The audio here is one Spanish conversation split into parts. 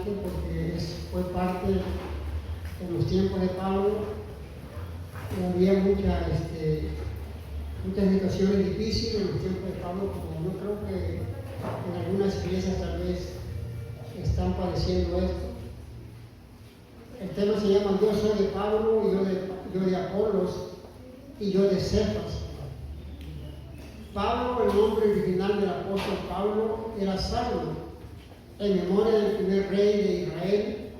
interesante porque fue parte de los tiempos de Pablo. Había muchas situaciones difíciles en los tiempos de Pablo, como yo creo que en algunas iglesias tal vez están padeciendo esto. El tema se llama Yo soy de Pablo, yo de Apolos y yo de Cefas. Pablo, el nombre original del apóstol Pablo, era Saulo, en memoria del primer rey de Israel.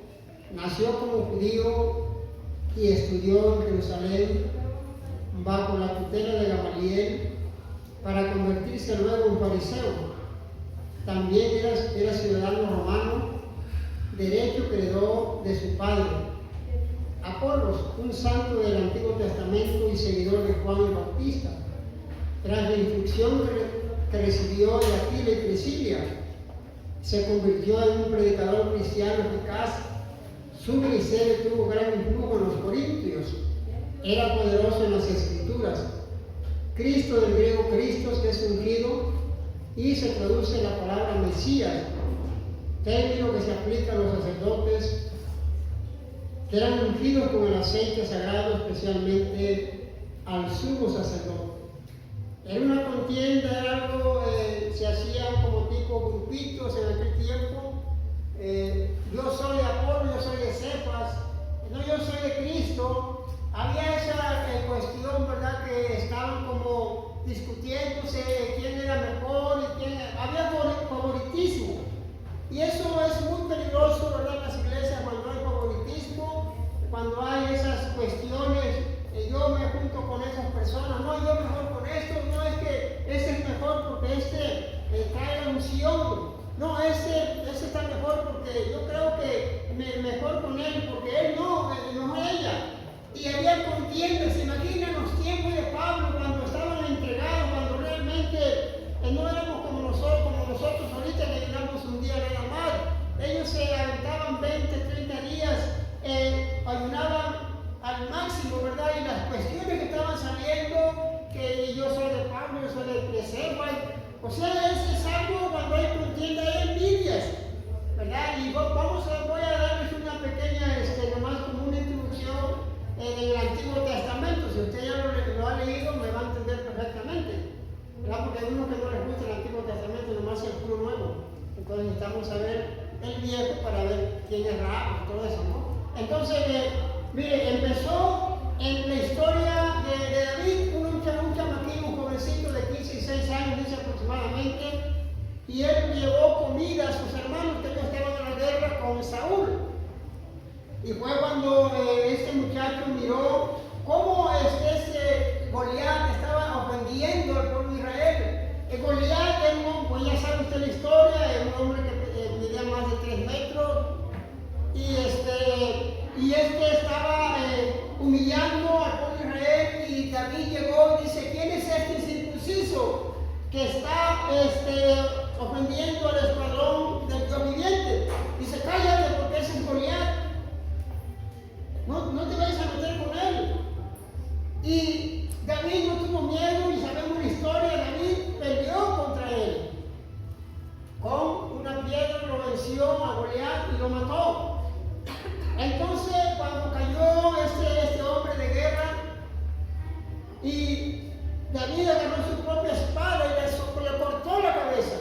Nació como judío y estudió en Jerusalén bajo la tutela de Gamaliel para convertirse luego en fariseo. También era ciudadano romano, derecho que heredó de su padre. Apolos, un santo del Antiguo Testamento y seguidor de Juan el Bautista, tras la instrucción que recibió de Aquila y Priscila, se convirtió en un predicador cristiano eficaz. Su ministerio tuvo gran influjo en los corintios. Era poderoso en las Escrituras. Cristo, del griego Christos, que es ungido, y se traduce la palabra Mesías, término que se aplica a los sacerdotes que eran ungidos con el aceite sagrado, especialmente al sumo sacerdote. Era una contienda, era algo, se hacían como tipo grupitos en aquel tiempo. Yo soy de Apolo, yo soy de Cefas, no, yo soy de Cristo. Había esa cuestión, ¿verdad?, que estaban como discutiéndose quién era mejor y quién. Había favoritismo. Y eso es muy peligroso, ¿verdad?, en las iglesias, cuando hay favoritismo, cuando hay esas cuestiones. Yo me junto con esas personas, no, yo mejor con esto, no, es que este es mejor porque este trae la unción, no, este está mejor porque yo creo que mejor con él, porque él no ella. Y había contiendas. Imaginan los tiempos de Pablo cuando estaban entregados, cuando realmente no éramos como nosotros ahorita que llegamos un día nada más. Ellos se aventaban 20, 30 días, ayunaban al máximo, ¿verdad? Y las cuestiones que estaban saliendo, que yo soy de Pablo, yo soy de Cefas, o sea, es algo cuando hay contienda, hay envidias, ¿verdad? Y voy a darles una pequeña, nomás como una introducción en el Antiguo Testamento. Si usted ya lo ha leído, me va a entender perfectamente, ¿verdad? Porque hay unos que no les gusta el Antiguo Testamento, nomás el puro nuevo. Entonces necesitamos saber el viejo para ver quién es Rahab y todo eso, ¿no? Entonces, mire, empezó en la historia de David, un chamaquín, un jovencito de 15 y 16 años, dice aproximadamente, y él llevó comida a sus hermanos que ellos estaban en la guerra con Saúl. Y fue cuando este muchacho miró cómo Goliat estaba ofendiendo al pueblo de Israel. Goliat era un hombre, pues ya sabe usted la historia, era un hombre que medía más de 3 metros, y estaba humillando al pueblo de Israel, y David llegó y dice: ¿quién es este incircunciso que está ofendiendo al escuadrón del Dios viviente? Dice: cállate, porque ese es Goliat. No te vayas a meter con él. Y David no tuvo miedo, y sabemos la historia. David peleó contra él. Con una piedra lo venció a Goliat y lo mató. Entonces, cuando cayó este hombre de guerra, y David agarró su propia espada y le cortó la cabeza.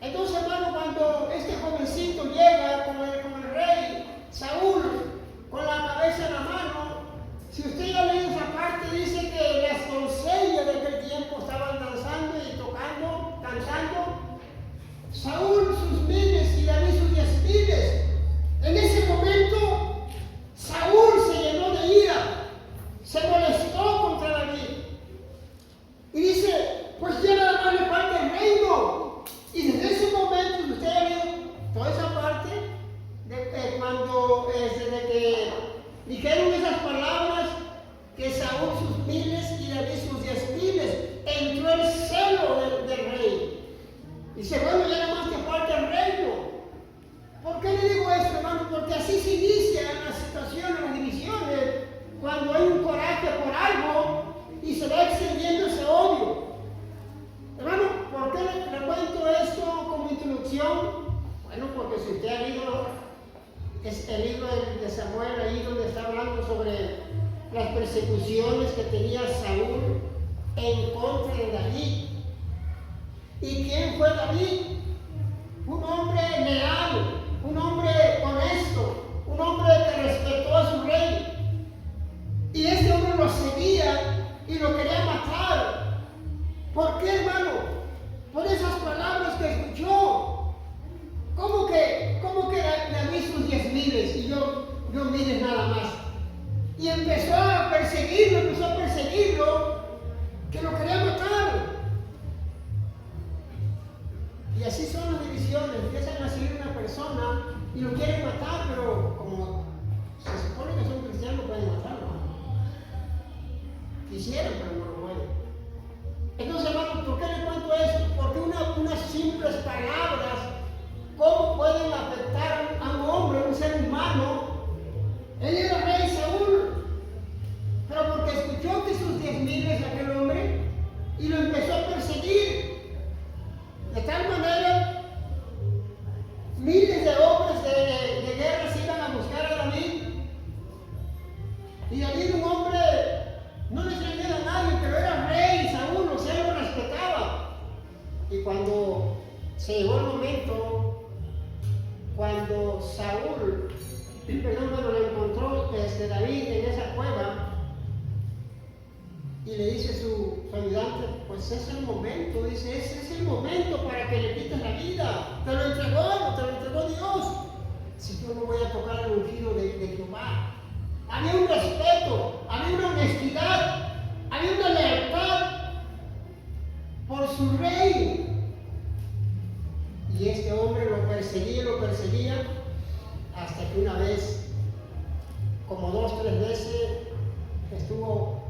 Entonces, hermano, cuando este jovencito llega con el rey Saúl, con la cabeza en la mano, si usted ya lee esa parte, dice que las doncellas de aquel tiempo estaban danzando y tocando, cantando. Saúl sus miles y David sus 10 miles. En ese momento, Saúl se llenó de ira, se molestó contra David. Y dice: pues ya nada más le falta el reino. Y desde ese momento, usted ha leído toda esa parte, desde que dijeron esas palabras, que Saúl sus miles y David sus 10 miles, entró el celo del rey. Dice: bueno, ya nada más te falta el reino. ¿Por qué le digo esto, hermano? Porque así se inician las situaciones, las divisiones, cuando hay un coraje por algo y se va extendiendo ese odio. Hermano, ¿por qué le cuento esto como introducción? Bueno, porque si usted ha leído es el libro de Samuel, ahí donde está hablando sobre las persecuciones que tenía Saúl en contra de David. ¿Y quién fue David? Un hombre leal, un hombre honesto, un hombre que respetó a su rey. Y este hombre lo seguía y lo quería matar. ¿Por qué, hermano? Por esas palabras que escuchó. ¿Cómo que David sus 10,000 y yo miles nada más? Y empezó a perseguirlo, que lo quería matar. Y así son las divisiones. Empiezan a seguir una persona y lo quieren matar, pero como se supone que son cristianos, no pueden matarlo. Quisieran, pero no lo pueden. Entonces, hermanos, ¿por qué le cuento esto? Porque unas simples palabras, ¿cómo pueden afectar a un hombre, a un ser humano? Él era rey Saúl, pero porque escuchó que sus 10,000 de aquel hombre y lo empezó a perseguir. De tal manera, miles de hombres de guerra se iban a buscar a David. Y David, un hombre, no le tenía a nadie, pero era rey Saúl, o sea, lo respetaba. Y cuando se llegó el momento, cuando Saúl, lo encontró David en esa cueva, y le dice su ayudante, pues es el momento, dice, ese es el momento para que le quites la vida. Te lo entregó Dios. Si yo no voy a tocar el ungido de Jehová. Había un respeto, había una honestidad, había una lealtad por su rey. Y este hombre lo perseguía, hasta que una vez, como 2 o 3 veces, estuvo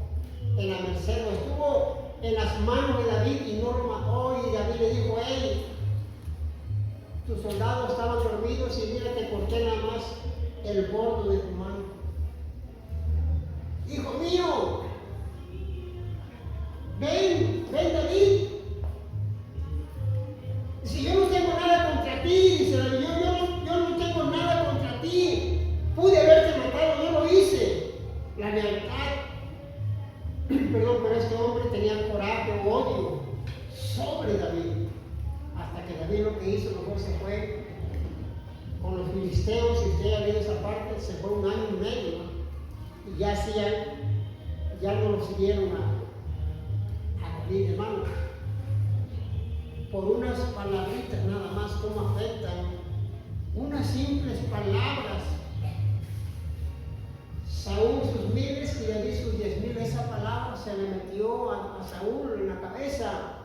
en la merced, estuvo en las manos de David y no lo mató. Y David le dijo: hey, tus soldados estaban dormidos y mira, te corté nada más el borde de tu mano. Hijo mío, ven David. Si yo no tengo nada contra ti, dice David, yo no tengo nada contra ti. Pude haberte matado, no lo hice. La lealtad. Pero este hombre tenía coraje o odio sobre David. Hasta que David lo que hizo, mejor se fue con los filisteos. Si usted ha leído esa parte, se fue 1 año y medio, ¿no? Y ya no lo siguieron a David, hermano. Por unas palabritas nada más, cómo afectan unas simples palabras. Saúl sus 1000 y David sus 10,000. Esa palabra se le metió a Saúl en la cabeza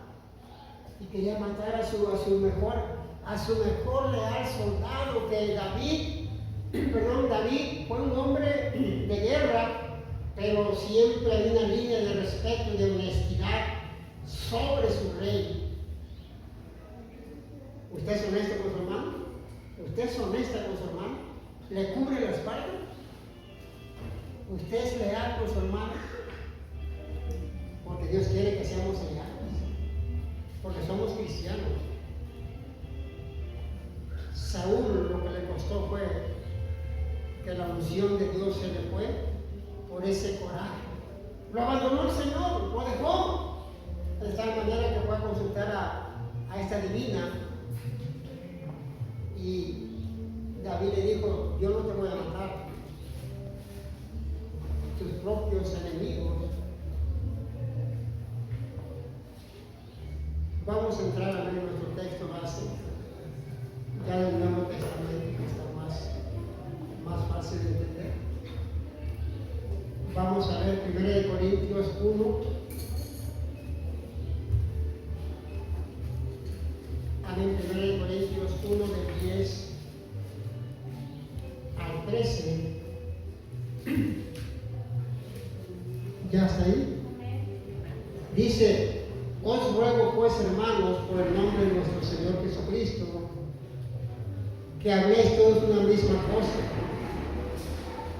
y quería matar a su mejor leal soldado. Que David fue un hombre de guerra, pero siempre hay una línea de respeto y de honestidad sobre su rey. ¿Usted es honesto con su hermano? ¿Usted es honesta con su hermano? ¿Le cubre la espalda? ¿Usted es leal con su hermano? Porque Dios quiere que seamos leales, porque somos cristianos. Saúl, lo que le costó fue que la unción de Dios se le fue por ese coraje. Lo abandonó el Señor, lo dejó, de tal manera que fue a consultar a esta divina. Y David le dijo: yo no te voy a matar. Tus propios enemigos. Vamos a entrar a ver nuestro texto base, ya del Nuevo Testamento, que está más fácil de entender. Vamos a ver 1 Corintios 1. Amén. 1 Corintios 1 del 10 al 13. ¿Ya está ahí? Dice: os ruego pues, hermanos, por el nombre de nuestro Señor Jesucristo, que habléis todos una misma cosa,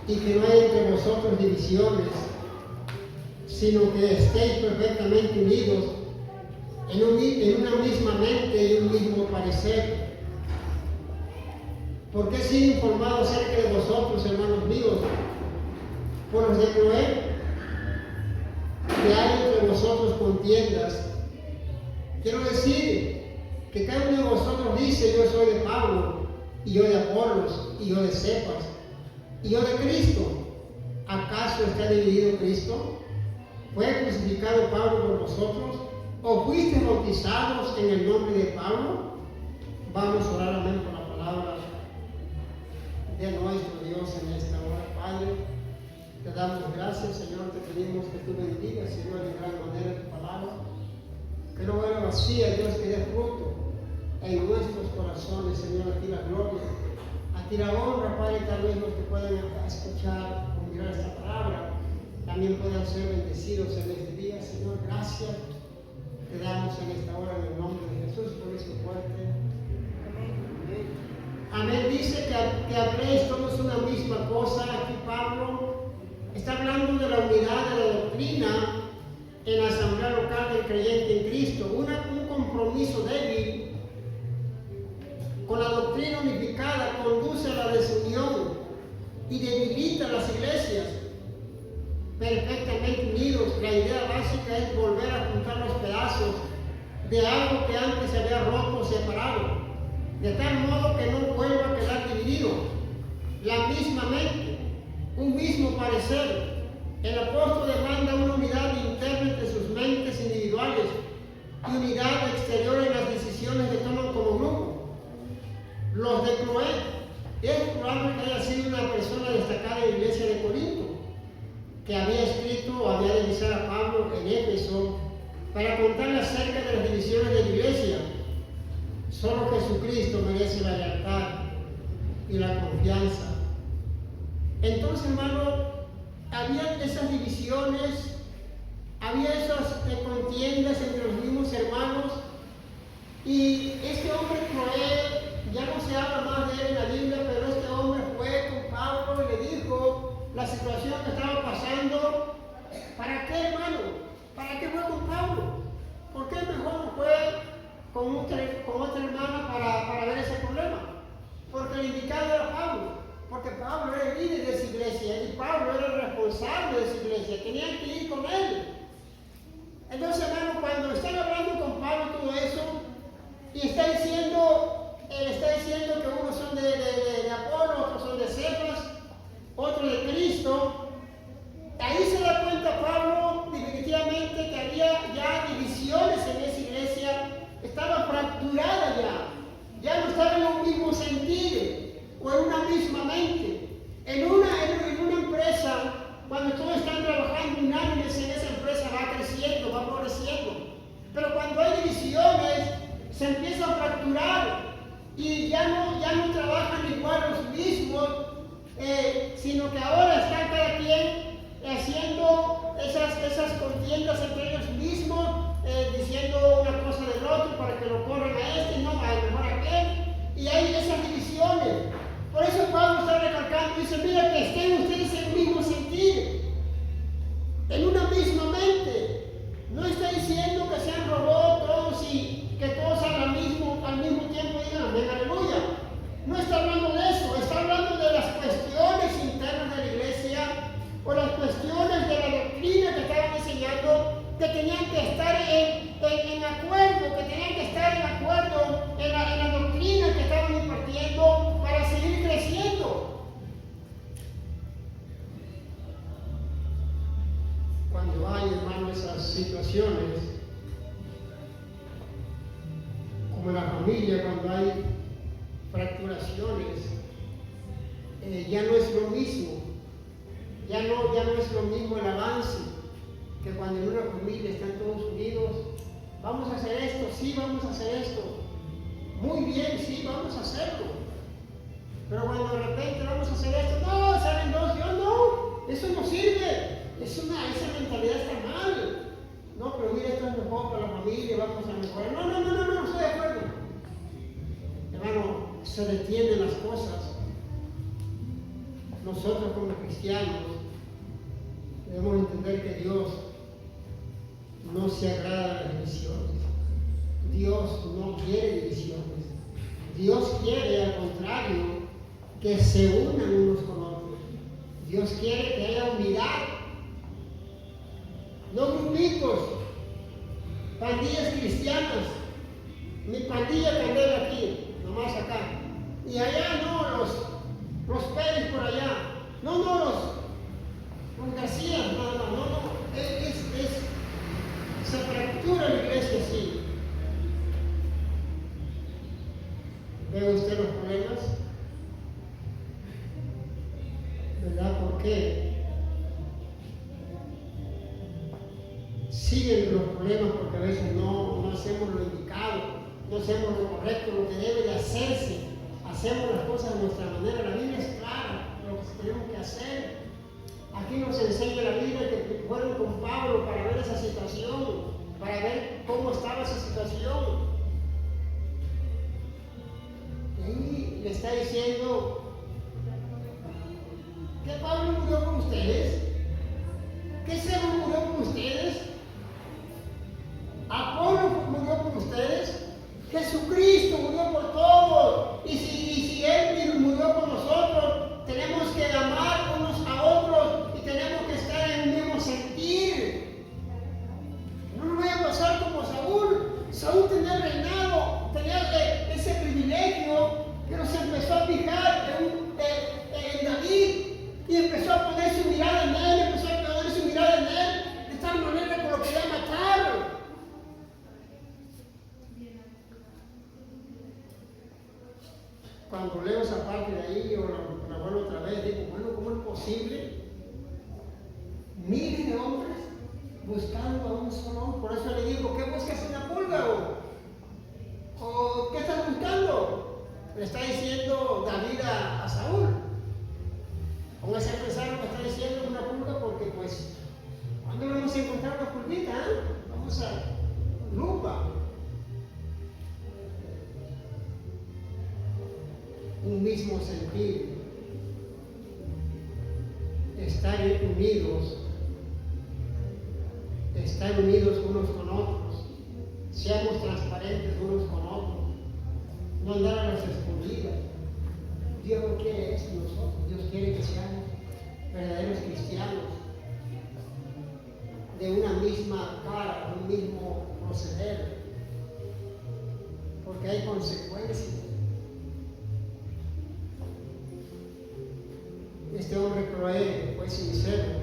y que no haya entre vosotros divisiones, sino que estéis perfectamente unidos en una misma mente y un mismo parecer. Porque he sido informado acerca de vosotros, hermanos míos, por los de Cloé, que hay entre vosotros contiendas. Quiero decir que cada uno de vosotros dice: yo soy de Pablo, y yo de Apolos, y yo de Cefas, y yo de Cristo. ¿Acaso está dividido Cristo? ¿Fue crucificado Pablo por vosotros? ¿O fuisteis bautizados en el nombre de Pablo? Vamos a orar, amén, por la palabra de nuestro Dios en esta hora. Padre, te damos gracias, Señor, te pedimos que tú bendigas, Señor, de gran manera tu palabra, que no vuelva vacía, Dios, que dé fruto en nuestros corazones, Señor. A ti la gloria, a ti la honra, Padre. Tal vez los que puedan escuchar o mirar esta palabra también puedan ser bendecidos en este día, Señor. Gracias te damos en esta hora en el nombre de Jesús, por eso fuerte. Amén. Dice que habléis todos una misma cosa. Aquí Pablo está hablando de la unidad de la doctrina en la asamblea local del creyente en Cristo. Un compromiso débil con la doctrina unificada conduce a la desunión y debilita las iglesias perfectamente unidos. La idea básica es volver a juntar los pedazos de algo que antes se había roto o separado, de tal modo que no vuelva a quedar dividido. La misma mente, un mismo parecer. El apóstol demanda una unidad interna entre sus mentes individuales y unidad exterior en las decisiones que toman como grupo. Los de Cloé, es probable que haya sido una persona destacada en la iglesia de Corinto, que había escrito o había de avisar a Pablo en Éfeso para contarle acerca de las divisiones de la iglesia. Solo Jesucristo merece la lealtad y la confianza. Entonces, hermano, había esas divisiones, había esas contiendas entre los mismos hermanos, y este hombre Cloé, ya no se habla más de él en la Biblia, pero este hombre fue con Pablo y le dijo la situación que estaba pasando. ¿Para qué, hermano? ¿Para qué fue con Pablo? ¿Por qué mejor no fue con otra hermana para ver ese problema? Porque el indicado era Pablo. Porque Pablo era el líder de esa iglesia y Pablo era el responsable de esa iglesia. Tenían que ir con él. Entonces, hermano, cuando están hablando con Pablo todo eso, y está diciendo que unos son de Apolo, otros son de Cefas, otros de Cristo, ahí se da cuenta Pablo definitivamente que había ya divisiones en esa iglesia, estaba fracturada ya no estaba en un mismo sentir o en una misma mente. En una empresa, cuando todos están trabajando unánimes en esa empresa, va creciendo, va floreciendo. Pero cuando hay divisiones, se empieza a fracturar y ya no trabajan igual los mismos, sino que ahora está cada quien haciendo esas contiendas entre ellos mismos, diciendo una cosa del otro para que lo corran a este, no, a lo mejor a aquel, y hay esas divisiones. Por eso Pablo está recalcando, dice: mira, que estén ustedes en el mismo sentir, en una misma mente. No está diciendo que sean robots todos y que todos al mismo tiempo digan amén, aleluya. No está hablando de eso, está hablando de las cuestiones internas de la iglesia o las cuestiones de la doctrina que estaban enseñando, que tenían que estar en acuerdo, que tenían que estar en acuerdo en la doctrina que estaban impartiendo para seguir creciendo. Cuando hay, hermano, esas situaciones, como en la familia, cuando hay fracturaciones, ya no es lo mismo, ya no es lo mismo el avance que cuando en una familia están todos unidos. Vamos a hacer esto, sí, vamos a hacer esto, muy bien, sí, vamos a hacerlo. Pero cuando de repente vamos a hacer esto, no, salen dos, yo no, eso no sirve, esa mentalidad está mal. No, pero mira, esto es mejor para la familia, vamos a mejorar. No estoy de acuerdo. Hermano, se detienen las cosas. Nosotros como cristianos debemos entender que Dios no se agrada de las divisiones. Dios no quiere divisiones. Dios quiere, al contrario, que se unan unos con otros. Dios quiere que haya unidad, no grupitos, pandillas cristianas. Mi pandilla candela aquí, nomás acá. Y allá no, los Pérez por allá. No, los García, no. Se fractura la iglesia así. ¿Ve usted los problemas? ¿Verdad? ¿Por qué? Siguen los problemas porque a veces no hacemos lo indicado, no hacemos lo correcto, lo que debe de hacerse. Hacemos las cosas de nuestra manera. La Biblia es clara, lo que tenemos que hacer. Aquí nos enseña la Biblia que fueron con Pablo para ver esa situación, para ver cómo estaba esa situación. Y ahí le está diciendo que Pablo murió por ustedes, que César murió por ustedes, Apolo murió por ustedes, Jesucristo murió por todos. Y si Él murió por nosotros, tenemos que amar unos a otros y tenemos que estar en el mismo sentir. No nos vaya a pasar como Saúl. Saúl tenía reinado, tenía ese privilegio, pero se empezó a fijar en David y empezó a poner su mirada en él, de tal manera que lo quería matar. Cuando leo esa parte de ahí, o la vuelvo otra vez, digo, bueno, ¿cómo es posible? Miles de hombres buscando a un solo hombre. Por eso le digo, ¿qué buscas una pulga? ¿O qué estás buscando? Le está diciendo David a Saúl. Póngase a pensar lo que está diciendo una pulga, porque pues, ¿cuándo vamos a encontrar una pulguita? Vamos a lupa. Un mismo sentir, estar unidos unos con otros, seamos transparentes unos con otros, no andar a las escondidas. Dios no quiere eso en nosotros. Dios quiere que seamos verdaderos cristianos, de una misma cara, un mismo proceder, porque hay consecuencias. Este hombre Cloé fue sincero.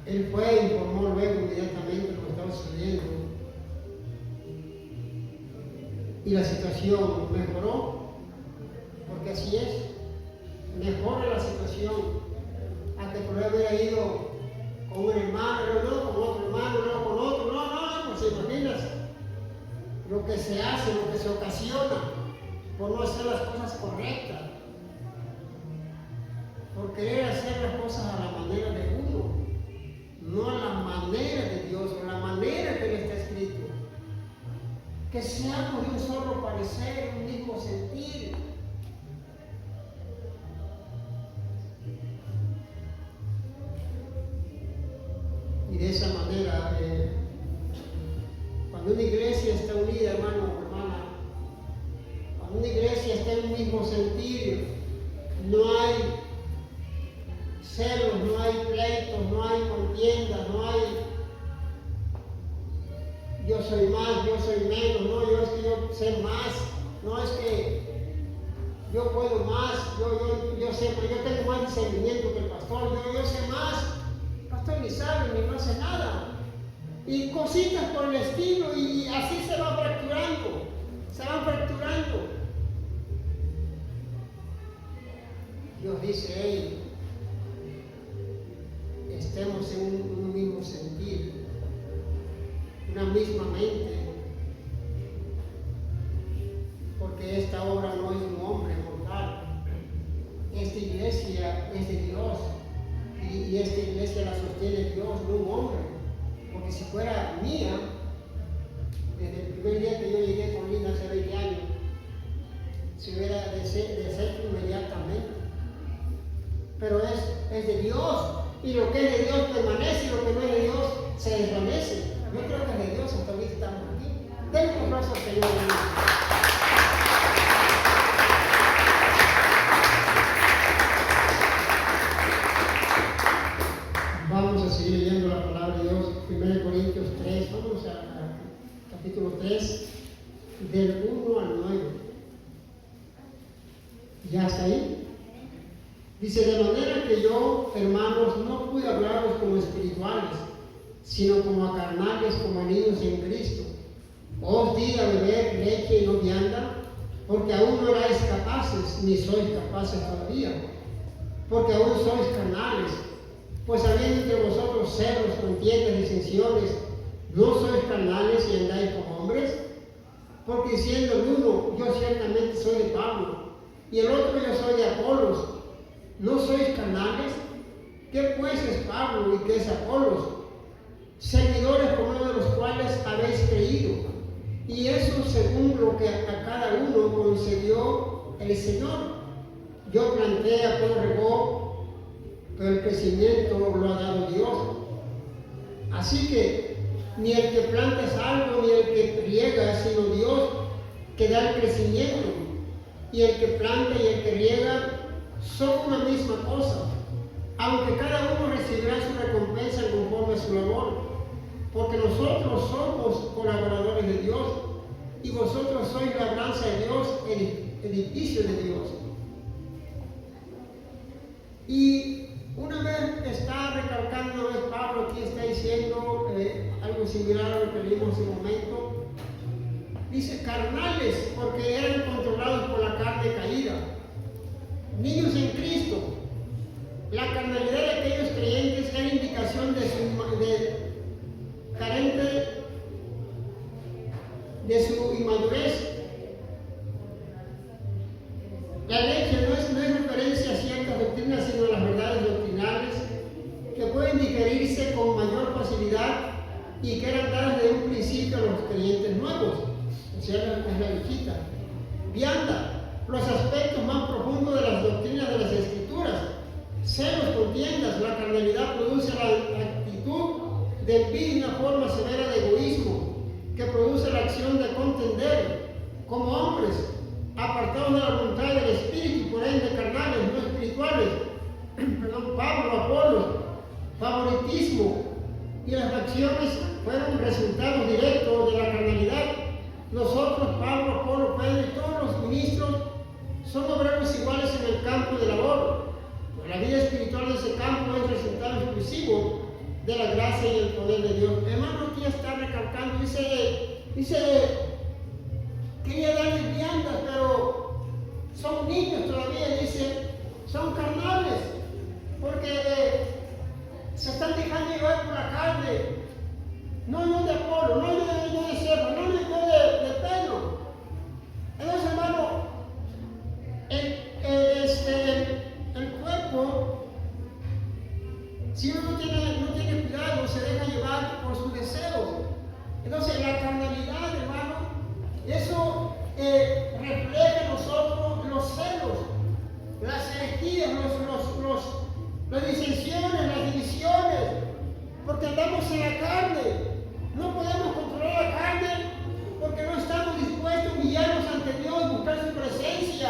Él fue e informó luego inmediatamente lo que estaba sucediendo. Y la situación mejoró, porque así es, mejora la situación. A que Cloé hubiera ido con un hermano, luego con otro hermano, luego con otro. No, pues imaginas lo que se hace, lo que se ocasiona por no hacer las cosas correctas, por querer hacer las cosas a la manera de uno, no a la manera de Dios, o la manera que le está escrito. Que seamos de un solo parecer, un mismo sentir. Y de esa manera, cuando una iglesia está unida, hermano o hermana, cuando una iglesia está en un mismo sentir, no hay celos, no hay pleitos, no hay contiendas, no hay yo soy más, yo soy menos, no, es que yo sé más, no es que yo puedo más, yo sé, pero yo tengo más discernimiento que el pastor, yo sé más, el pastor ni sabe, ni no hace nada. Y cositas por el estilo, y así se van fracturando. Dios dice, hey, estemos en un mismo sentir, una misma mente, porque esta obra no es un hombre mortal, esta iglesia es de Dios, y esta iglesia la sostiene Dios, no un hombre, porque si fuera mía, desde el primer día que yo llegué con Lina hace 20 años, se hubiera deshecho inmediatamente, pero es de Dios. Y lo que es de Dios permanece, y lo que no es de Dios se desvanece. Yo creo que es de Dios, hasta ahorita estamos aquí. Denle un aplauso al Señor. Dice, de manera que yo, hermanos, no pude hablaros como espirituales, sino como a carnales, como a niños en Cristo. Os di a beber leche y no vianda, porque aún no erais capaces, ni sois capaces todavía, porque aún sois carnales. Pues habiendo entre vosotros celos, contiendas, disensiones, ¿no sois carnales y andáis como hombres? Porque diciendo el uno, yo ciertamente soy de Pablo, y el otro, yo soy de Apolos, ¿no sois carnales? ¿Qué pues es Pablo y qué es Apolos? Seguidores por uno de los cuales habéis creído, y eso según lo que a cada uno concedió el Señor. Yo planté, Apolo regó, pero el crecimiento lo ha dado Dios. Así que ni el que planta es algo, ni el que riega, sino Dios que da el crecimiento. Y el que planta y el que riega son una misma cosa, aunque cada uno recibirá su recompensa conforme a su labor. Porque nosotros somos colaboradores de Dios, y vosotros sois labranza de Dios, edificio de Dios. Y una vez está recalcando, una vez Pablo aquí está diciendo algo similar a lo que leímos en un momento. Dice carnales, porque eran controlados por la carne caída. Niños en Cristo. La carnalidad de aquellos creyentes era indicación carente de su inmadurez. La leche no es referencia a ciertas doctrinas, sino a las verdades doctrinales que pueden digerirse con mayor facilidad y que eran dadas desde un principio a los creyentes nuevos. O sea, es la viejita. Vianda, los aspectos más profundos de las doctrinas de las Escrituras. Celos, contiendas, la carnalidad produce la actitud de envidia y una forma severa de egoísmo que produce la acción de contender como hombres, apartados de la voluntad del Espíritu y por ende carnales, no espirituales. Pablo, Apolos, favoritismo y las facciones fueron resultados directos de la carnalidad. Nosotros, Pablo, Apolo, Pedro y todos los ministros son obreros iguales en el campo de labor. La vida espiritual de ese campo es resultado exclusivo de la gracia y el poder de Dios. Hermano, aquí está recalcando, dice, quería darles viandas, pero son niños todavía, dice, son carnales, porque se están dejando llevar por la carne. No de Apolo, no de Cefas, no de Pedro. Entonces, hermano, el cuerpo, si uno no tiene cuidado, se deja llevar por sus deseos. Entonces, la carnalidad, hermano, eso refleja en nosotros los celos, las herejías, las disensiones, las divisiones, porque andamos en la carne. No podemos controlar la carne porque no estamos dispuestos a humillarnos ante Dios y buscar su presencia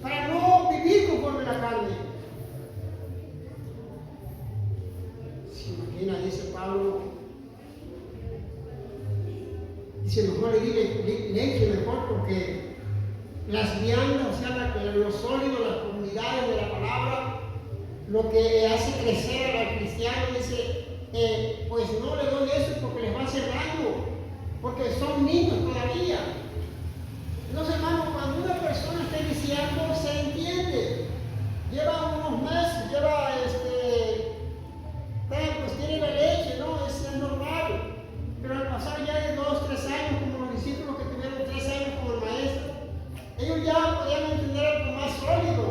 para no vivir conforme a la carne. Se imagina, dice Pablo, dice, mejor le di leche mejor, porque las viandas, o sea, los sólidos, las profundidades de la palabra, lo que hace crecer al cristiano, dice, pues no le doy eso porque les va a hacer daño, porque son niños todavía. Entonces, hermano, cuando una persona está iniciando, se entiende. Lleva unos meses, pues tiene la leche, ¿no? Es normal. Pero al pasar ya de 2, 3 años, como los discípulos que tuvieron 3 años como el maestro, ellos ya podían entender algo más sólido.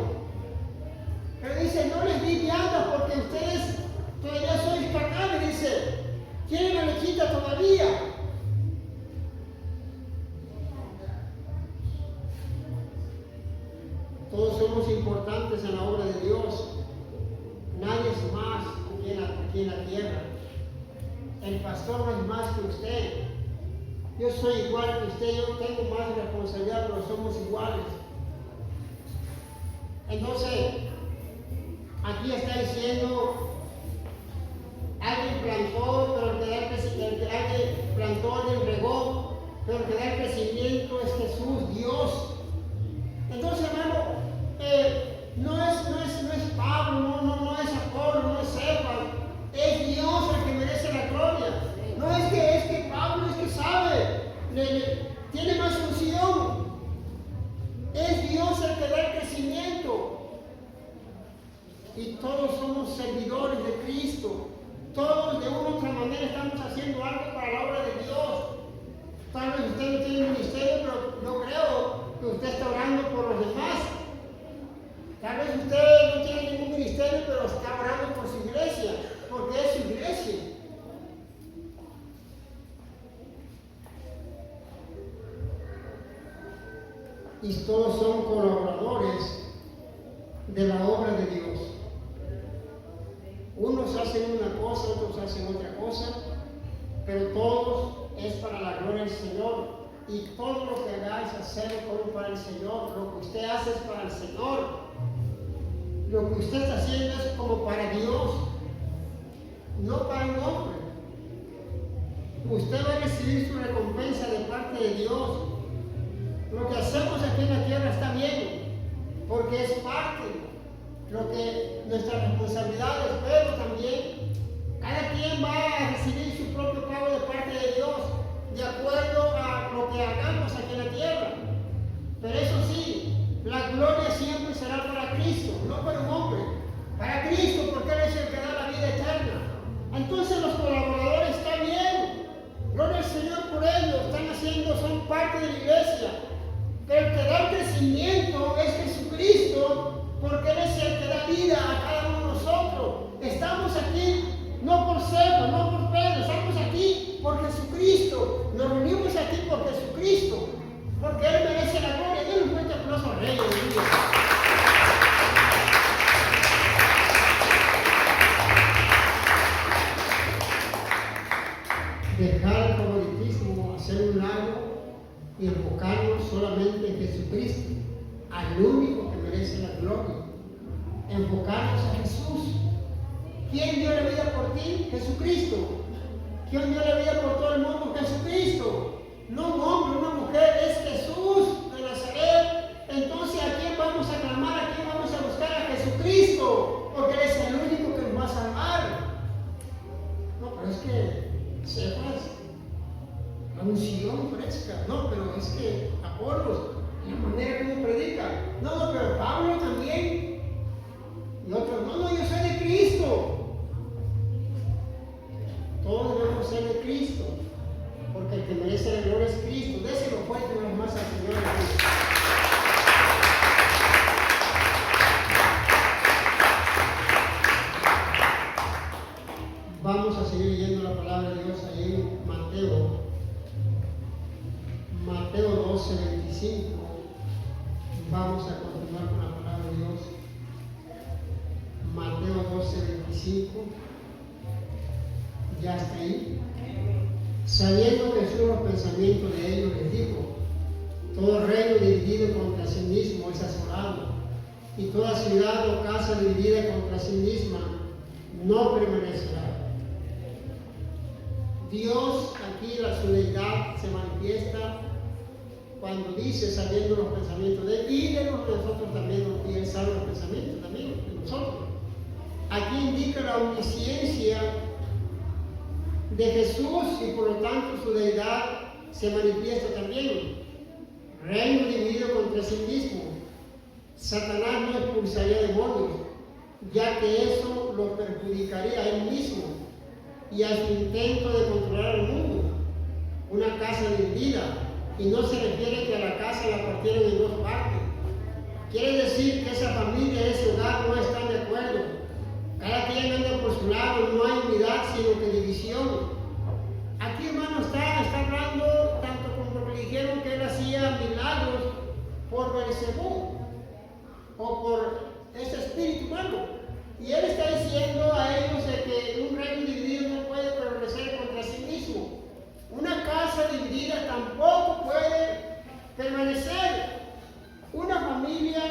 Pero dice, no les di vianda porque ustedes todavía sois carnales, dice, quieren la lechita todavía. Todos somos importantes en la obra de Dios. Nadie es más aquí en la tierra. El pastor no es más que usted. Yo soy igual que usted, yo tengo más responsabilidad, pero somos iguales. Entonces, aquí está diciendo, alguien plantó, pero el que da el crecimiento, alguien plantó, alguien regó, pero el que da el crecimiento es Jesús, Dios. Entonces, hermano, no es Pablo, no es Apolo, no es Cefas, es Dios el que merece la gloria. No es que Pablo es que sabe, tiene más unción. Es Dios el que da el crecimiento. Y todos somos servidores de Cristo. Todos de una u otra manera estamos haciendo algo para la obra de Dios. Tal vez usted no tiene un ministerio, pero no creo que usted está orando por los demás. Tal vez usted no tiene ningún ministerio, pero está orando por su iglesia, porque es su iglesia. Y todos son colaboradores de la obra de Dios. Unos hacen una cosa, otros hacen otra cosa, pero todos es para la gloria del Señor. Y todo lo que hagáis, hacerlo como para el Señor. Lo que usted hace es para el Señor. Lo que usted está haciendo es como para Dios, no para un hombre. Usted va a recibir su recompensa de parte de Dios. Lo que hacemos aquí en la tierra está bien, porque es parte lo que nuestras responsabilidades, pero también cada quien va a recibir su propio pago de parte de Dios, de acuerdo a lo que hagamos aquí en la tierra. Pero eso sí, la gloria siempre será para Cristo, no para un hombre. Para Cristo, porque Él es el que da la vida eterna. Entonces los colaboradores están bien. Gloria al Señor por ellos. Están haciendo, son parte de la iglesia. Pero el que da el crecimiento es Jesucristo, porque Él es el que da vida a cada uno de nosotros. Estamos aquí no por Cefas, no por Pedro, estamos aquí por Jesucristo. Nos reunimos aquí por Jesucristo, porque Él merece la gloria. Denle un fuerte aplauso al Rey de Dios. Dejar el favoritismo, hacer un lado y enfocarnos solamente en Jesucristo, al único que merece la gloria. Enfocarnos a Jesús. ¿Quién dio la vida por ti? Jesucristo. ¿Quién dio la vida por todo el mundo? Jesucristo. No un hombre, una mujer, es Jesús de Nazaret. Entonces, ¿a quién vamos a clamar? ¿A quién vamos a buscar? A Jesucristo, porque Él es el único que nos va a salvar. No, pero es que sepas la unción fresca. No, pero es que Apolos, la manera como predica. No, pero Pablo también. Y otros, no, yo soy de Cristo. Todos debemos ser de Cristo, porque el que merece la gloria es Cristo. Déselo fuerte una vez más al Señor. Vamos a seguir leyendo la palabra de Dios ahí en Mateo 12, 25. Vamos a continuar con la palabra de Dios. Mateo 12, 25. Ya está ahí. Sabiendo Jesús los pensamientos de ellos, les dijo: todo reino dividido contra sí mismo es asolado, y toda ciudad o casa dividida contra sí misma no permanecerá. Dios, aquí la su deidad se manifiesta cuando dice, sabiendo los pensamientos de Él, y de nosotros también, y Él sabe los pensamientos también de nosotros. Aquí indica la omnisciencia de Jesús y por lo tanto su deidad se manifiesta también. Reino dividido contra sí mismo. Satanás no expulsaría demonios, ya que eso lo perjudicaría a él mismo y a su intento de controlar el mundo. Una casa dividida, y no se refiere que a la casa la partieron en dos partes. Quiere decir que esa familia, ese hogar no están de acuerdo. Cada quien anda por su lado, no hay unidad sino que división. Aquí, hermano, está hablando tanto como lo que dijeron que él hacía milagros por Beelzebú o por ese espíritu humano. Y él está diciendo a ellos de que un reino dividido no puede permanecer contra sí mismo. Una casa dividida tampoco puede permanecer. Una familia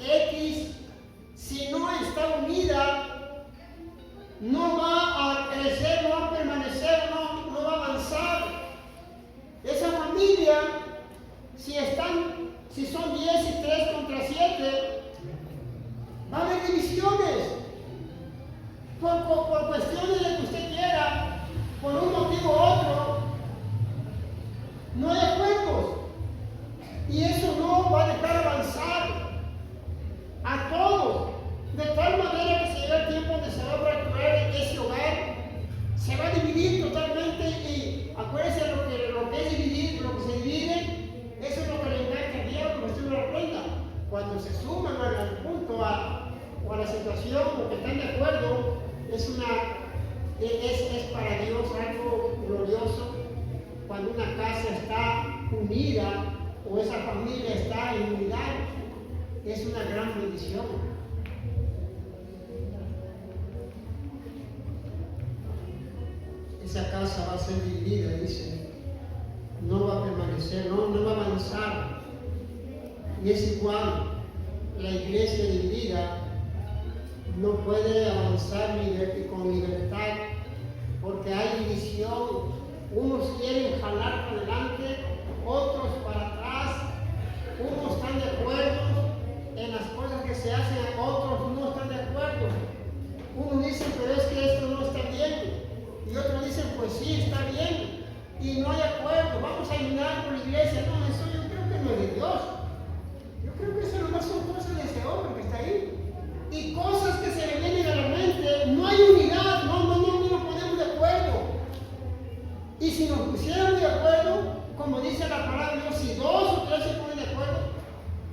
X, si no está unida, no va a crecer, no va a permanecer, no va a avanzar. Esa familia, si son 10 y 3 contra 7, Va a haber divisiones. Por cuestiones de que usted quiera, por un motivo u otro, no hay acuerdos. Y eso no va a dejar avanzar a todos. De tal manera que se llega el tiempo donde se va a fracturar ese hogar, se va a dividir totalmente. Y acuérdense lo que es dividir, lo que se divide, eso es lo que le encanta al diablo, que usted no lo aprenda. Cuando se suman al punto o a la situación, o que están de acuerdo, es para Dios algo glorioso. Cuando una casa está unida o esa familia está en unidad, es una gran bendición. Esa casa va a ser dividida, dice, no va a permanecer, no va a avanzar. Y es igual, la iglesia dividida no puede avanzar con libertad, porque hay división. Unos quieren jalar para adelante, otros para atrás. Unos están de acuerdo en las cosas que se hacen, otros no están de acuerdo. Unos dicen, pero es que esto no está bien. Y otros dicen, pues sí, está bien. Y no hay acuerdo. Vamos a ayunar por la iglesia. No, eso yo creo que no es de Dios. Yo creo que eso nomás son cosas de ese hombre que está ahí. Y cosas que se le vienen a la mente. No hay unidad. No nos ponemos de acuerdo. Y si nos pusiéramos de acuerdo, como dice la palabra de Dios, si 2 o 3 se ponen de acuerdo,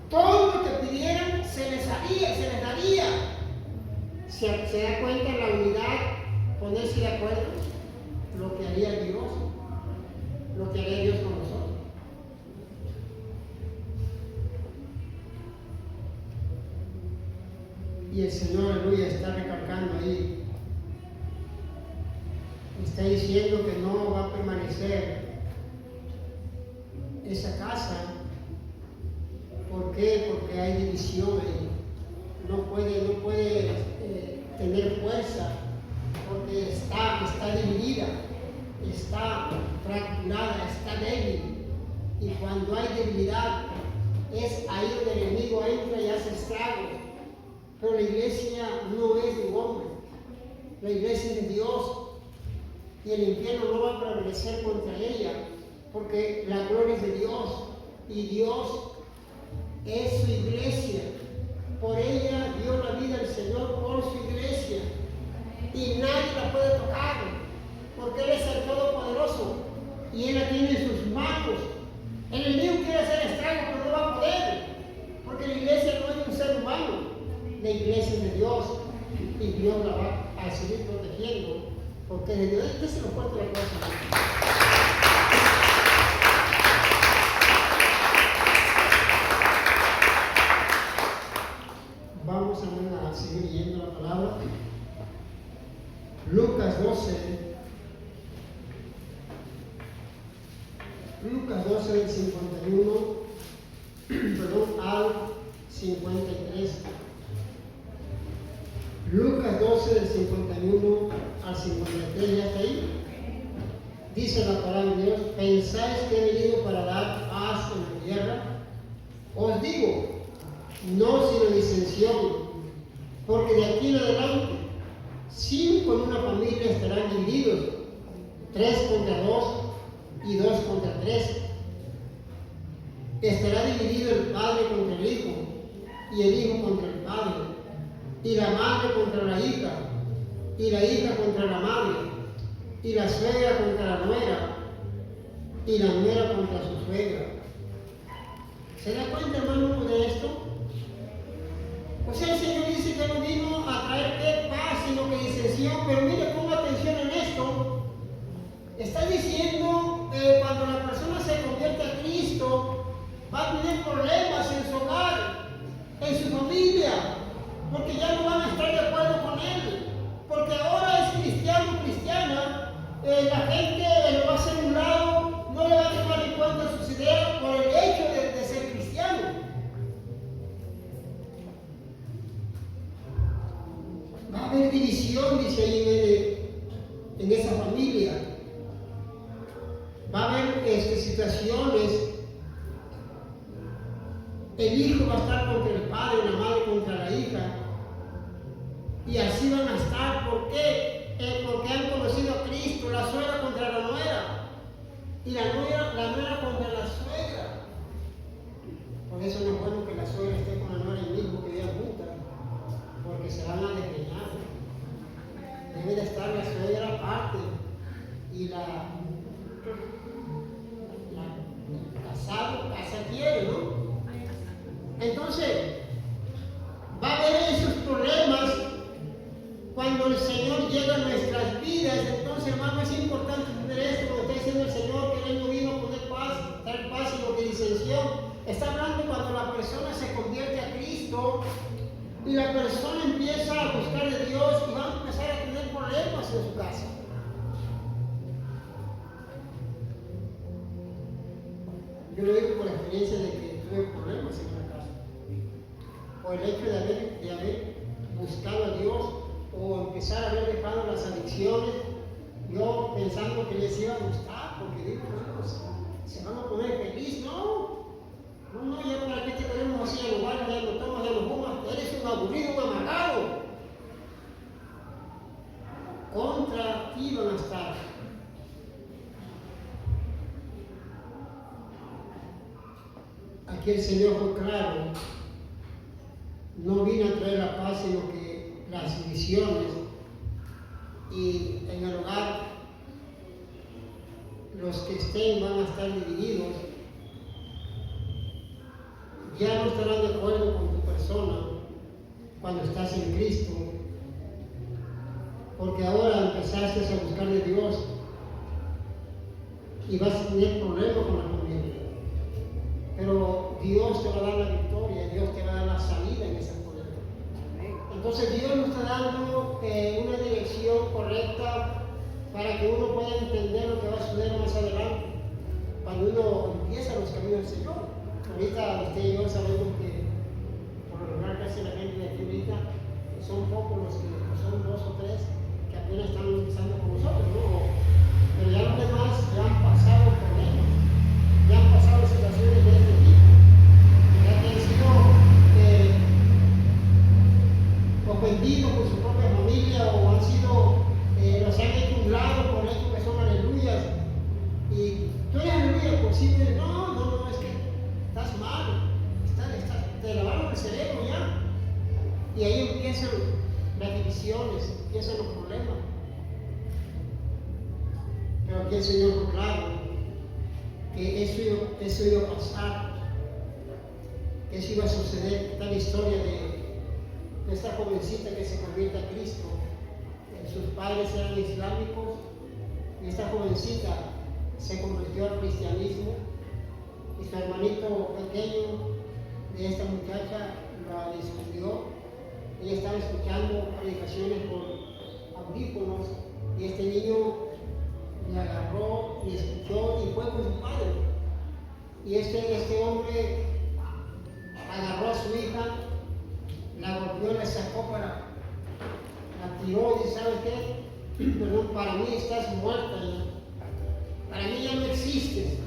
todo lo que pidieran se les daría. ¿Se da cuenta en la unidad, ponerse de acuerdo? Lo que haría Dios con nosotros. Y el Señor, aleluya, está recalcando ahí. Está diciendo que no va a permanecer esa casa. ¿Por qué? Porque hay división ahí. No puede tener fuerza, porque está dividida, está fracturada, está débil. Y cuando hay debilidad, es ahí donde el enemigo entra y hace estragos. Pero la iglesia no es de un hombre, la iglesia es de Dios. Y el infierno no va a prevalecer contra ella, porque la gloria es de Dios, y Dios es su iglesia. Por ella dio la vida el Señor por su iglesia, y nadie la puede tocar, porque Él es el Todopoderoso, y Él la tiene en sus manos. El enemigo quiere hacer estrago, pero no va a poder, porque la iglesia no es un ser humano, la iglesia es de Dios, y Dios la va a seguir protegiendo. Porque de Dios se lo cuento la cosa. Vamos a seguir leyendo la palabra. Lucas 12. Lucas 12 del 51, al 53. Lucas 12 del 51 al 53, ¿ya está ahí? Dice la palabra de Dios: ¿pensáis que he venido para dar paz en la tierra? Os digo, no sino disensión, porque de aquí en adelante 5 en una familia estarán divididos, 3 contra 2 y 2 contra 3. Estará dividido el padre contra el hijo, y el hijo contra el padre, y la madre contra la hija, y la hija contra la madre, y la suegra contra la nuera, y la nuera contra su suegra. ¿Se da cuenta, hermano, de esto? O sea, el Señor dice que no vino a traer paz, sino que disensión. Pero mire, ponga atención en esto. Está diciendo que cuando la persona se convierte a Cristo, va a tener problemas en su hogar, en su familia, porque ya no van a estar de acuerdo con él. Porque ahora es cristiano o cristiana, la gente lo va a hacer a un lado, no le va a tomar en cuenta sus ideas por el hecho de ser cristiano. Va a haber división, dice ahí en esa familia. Va a haber situaciones. El hijo va a estar contra el padre, la madre contra la hija, Y así van a estar. ¿Por qué? Porque han conocido a Cristo, la suegra contra la nuera. Y la nuera contra la suegra. Por eso no es bueno que la suegra esté con la nuera y mismo que vivan juntas, porque se van a despeñar. Debe de estar la suegra aparte y la casado, casa quiere, ¿no? Entonces, va a haber esos problemas cuando el Señor llega a nuestras vidas. Entonces, hermano, es importante entender esto, como está diciendo el Señor, que Él no vino a poner paz, dar paz, sino que disensión. Está hablando cuando la persona se convierte a Cristo y la persona empieza a buscar de Dios y va a empezar a tener problemas en su casa. Yo lo digo por la experiencia de que tuve problemas en la casa. Por el hecho de haber buscado a Dios o empezar a haber dejado las adicciones, yo pensando que les iba a gustar, porque digo, bueno, se van a poner feliz. No, ya para qué te queremos así a los bares, ya no tomas, ya no fumas, eres un aburrido, un amargado. Contra ti van a estar. Aquí el Señor fue claro, no vino a traer la paz, sino que las divisiones. Y en el hogar, los que estén van a estar divididos. Ya no estarán de acuerdo con tu persona cuando estás en Cristo, porque ahora empezaste a buscar de Dios y vas a tener problemas con la familia. Pero Dios te va a dar la victoria, Dios te va a dar la salida en ese problema. Entonces Dios nos está dando una dirección correcta para que uno pueda entender lo que va a suceder más adelante, cuando uno empieza los caminos del Señor. Ahorita usted y yo sabemos que por lo general casi la gente de aquí ahorita son pocos los que, son 2 o 3 que apenas están empezando con nosotros, ¿no? Pero ya los demás ya han pasado problemas, ya han pasado situaciones de este tipo, ya que han sido ofendidos por su propia familia o han sido, los han hecho un lado por eso que son aleluyas. Y tú eres aleluya posible, no, es que estás mal, te lavaron el cerebro ya. Y ahí empiezan las divisiones, empiezan los problemas. Pero aquí el Señor fue claro que eso iba a pasar, que eso iba a suceder. Está la historia de esta jovencita que se convierte a Cristo. Sus padres eran islámicos y esta jovencita se convirtió al cristianismo. Y su hermanito pequeño de esta muchacha la descubrió. Ella estaba escuchando predicaciones por audífonos y este niño le agarró y escuchó y fue con su padre. Y este hombre agarró a su hija, la golpeó, la sacó la tiró y dice, ¿sabes qué? Perdón, para mí estás muerta ya. Para mí ya no existes.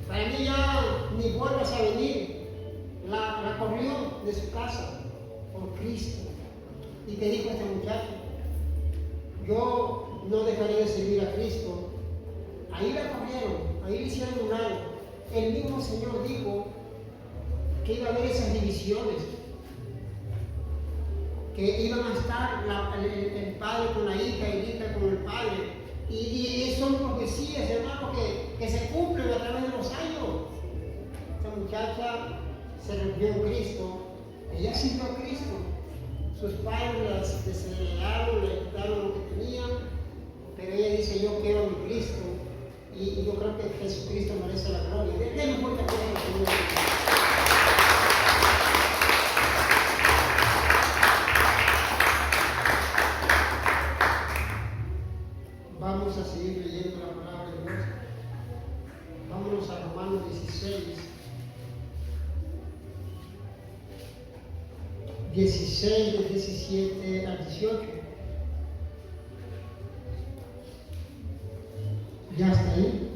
Para mí ya ni vuelvas a venir. La corrió de su casa por Cristo. ¿Y qué dijo este muchacho? Yo no dejaré de servir a Cristo. Ahí la corrieron, ahí le hicieron un lado. El mismo Señor dijo que iba a haber esas divisiones, que iban a estar el padre con la hija y la hija con el padre. Y son profecías, hermanos, que se cumplen a través de los años. Esta muchacha se refugió en Cristo, ella sirvió a Cristo. Sus padres la desheredaron, le quitaron lo que tenían, pero ella dice, yo quiero a mi Cristo. Y yo creo que Jesucristo merece la gloria. Denle un fuerte aplauso al Señor. Vamos a seguir leyendo la palabra de Dios. Vámonos a Romanos 16, del 17 al 18. Ya está ahí.